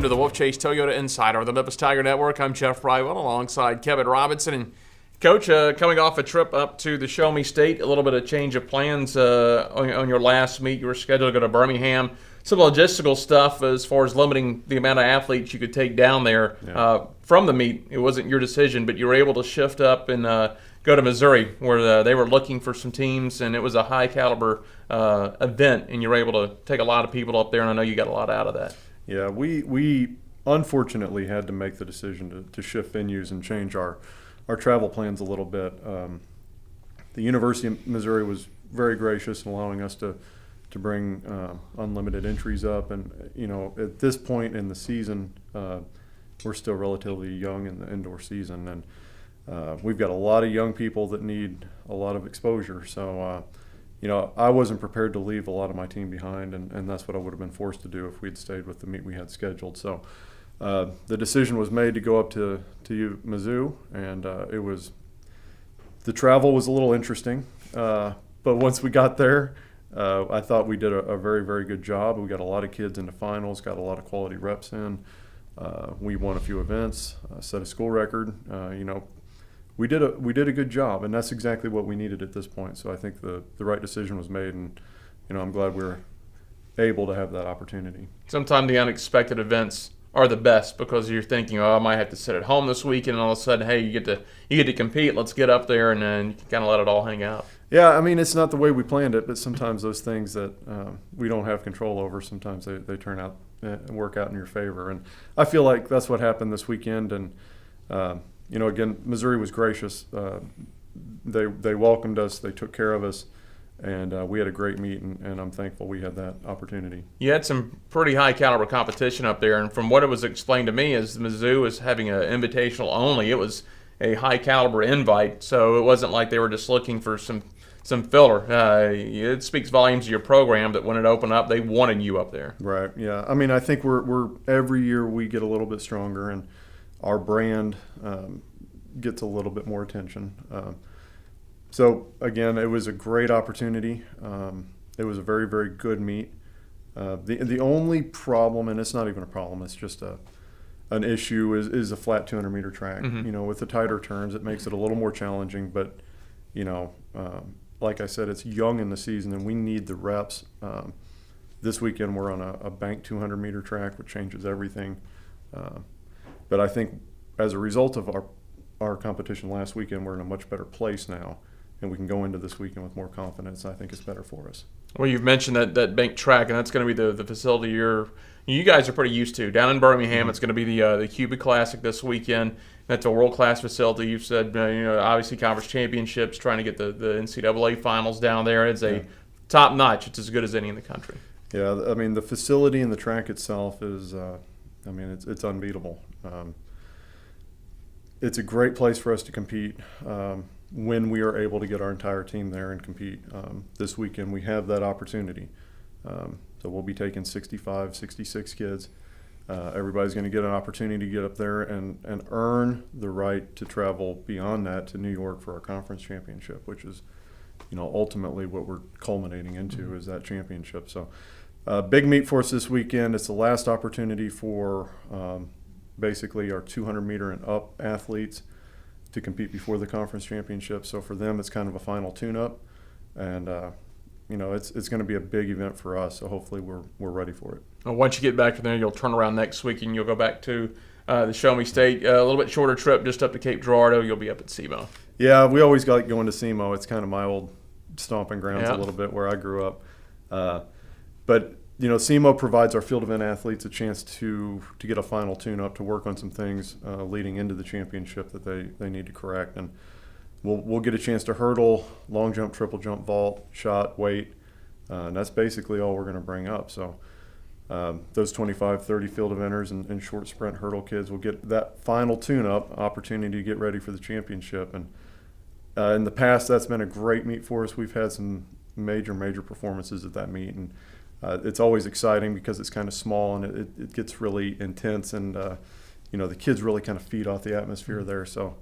to the Wolfchase Toyota Insider on the Memphis Tiger Network. I'm Jeff Brightwell alongside Kevin Robinson. And Coach, coming off a trip up to the Show Me State, a little bit of change of plans on your last meet. You were scheduled to go to Birmingham. Some logistical stuff as far as limiting the amount of athletes you could take down there from the meet. It wasn't your decision, but you were able to shift up and go to Missouri, where they were looking for some teams, and it was a high-caliber event, and you were able to take a lot of people up there, and I know you got a lot out of that. Yeah, we unfortunately had to make the decision to shift venues and change our travel plans a little bit. The University of Missouri was very gracious in allowing us to bring unlimited entries up, and at this point in the season, we're still relatively young in the indoor season, and we've got a lot of young people that need a lot of exposure. So I wasn't prepared to leave a lot of my team behind, and that's what I would have been forced to do if we'd stayed with the meet we had scheduled. So the decision was made to go up to Mizzou, and the travel was a little interesting. But once we got there, I thought we did a very, very good job. We got a lot of kids into finals, got a lot of quality reps in. We won a few events, set a school record. We did a good job, and that's exactly what we needed at this point. So I think the right decision was made, and I'm glad we were able to have that opportunity. Sometimes the unexpected events are the best because you're thinking, I might have to sit at home this week, and all of a sudden, hey, you get to compete. Let's get up there, and then you can kind of let it all hang out. Yeah, I mean, it's not the way we planned it, but sometimes those things that we don't have control over, sometimes they turn out and work out in your favor. And I feel like that's what happened this weekend. And again, Missouri was gracious. They welcomed us. They took care of us. And we had a great meet, and I'm thankful we had that opportunity. You had some pretty high-caliber competition up there, and from what it was explained to me is Mizzou was having an invitational only. It was a high-caliber invite, so it wasn't like they were just looking for some filler. It speaks volumes of your program that when it opened up, they wanted you up there. Right, yeah. I mean, I think we're every year we get a little bit stronger, and our brand gets a little bit more attention. So, again, it was a great opportunity. It was a very, very good meet. The only problem, and it's not even a problem, it's just an issue, is a flat 200-meter track. Mm-hmm. With the tighter turns, it makes it a little more challenging. But, like I said, it's young in the season, and we need the reps. This weekend we're on a bank 200-meter track, which changes everything. But I think as a result of our competition last weekend, we're in a much better place now. And we can go into this weekend with more confidence. I think it's better for us. Well, you've mentioned that bank track, and that's going to be the facility you guys are pretty used to. Down in Birmingham, mm-hmm. It's going to be the Cupid Classic this weekend. That's a world-class facility. You've said, obviously conference championships, trying to get the NCAA finals down there. It's a top-notch. It's as good as any in the country. Yeah, I mean, the facility and the track itself is, it's unbeatable. It's a great place for us to compete. When we are able to get our entire team there and compete. This weekend we have that opportunity. So we'll be taking 65, 66 kids. Everybody's going to get an opportunity to get up there and earn the right to travel beyond that to New York for our conference championship, which is, ultimately what we're culminating into is that championship. So big meet for us this weekend. It's the last opportunity for basically our 200-meter and up athletes to compete before the conference championship. So for them, it's kind of a final tune-up, and it's going to be a big event for us. So hopefully we're ready for it. Well, once you get back from there, you'll turn around next week and you'll go back to the Show Me State. A little bit shorter trip, just up to Cape Girardeau. You'll be up at SEMO. Yeah, we always like going to SEMO. It's kind of my old stomping grounds a little bit where I grew up. But SEMO provides our field event athletes a chance to get a final tune-up, to work on some things leading into the championship that they need to correct. And we'll get a chance to hurdle, long jump, triple jump, vault, shot, weight. And that's basically all we're going to bring up. So those 25, 30 field eventers and short sprint hurdle kids will get that final tune-up opportunity to get ready for the championship. And in the past, that's been a great meet for us. We've had some major performances at that meet. And it's always exciting because it's kind of small and it gets really intense, and the kids really kind of feed off the atmosphere there. So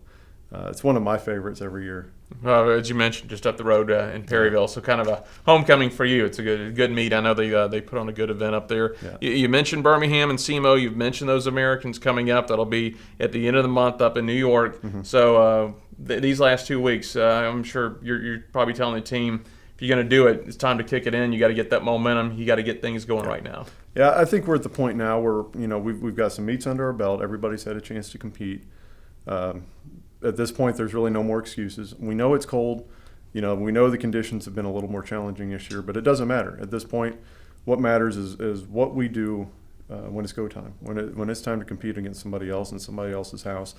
it's one of my favorites every year. As you mentioned, just up the road in Perryville, so kind of a homecoming for you. It's a good meet. I know they put on a good event up there. Yeah. You mentioned Birmingham and SEMO. You've mentioned those Americans coming up. That'll be at the end of the month up in New York. Mm-hmm. So these last 2 weeks, I'm sure you're probably telling the team, if you're going to do it, it's time to kick it in. You got to get that momentum. You got to get things going right now. Yeah, I think we're at the point now where we've got some meets under our belt. Everybody's had a chance to compete. At this point, there's really no more excuses. We know it's cold. We know the conditions have been a little more challenging this year, but it doesn't matter. At this point, what matters is what we do when it's go time. When it's time to compete against somebody else in somebody else's house,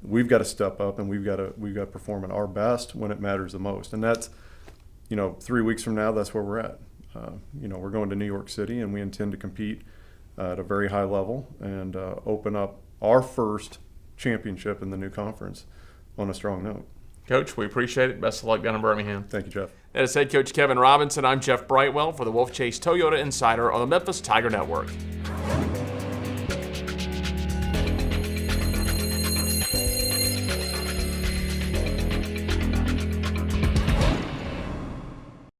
we've got to step up and we've got to perform at our best when it matters the most. And that's 3 weeks from now, that's where we're at. We're going to New York City, and we intend to compete at a very high level and open up our first championship in the new conference on a strong note. Coach, we appreciate it. Best of luck down in Birmingham. Thank you, Jeff. That is head coach Kevin Robinson. I'm Jeff Brightwell for the Wolfchase Toyota Insider on the Memphis Tiger Network.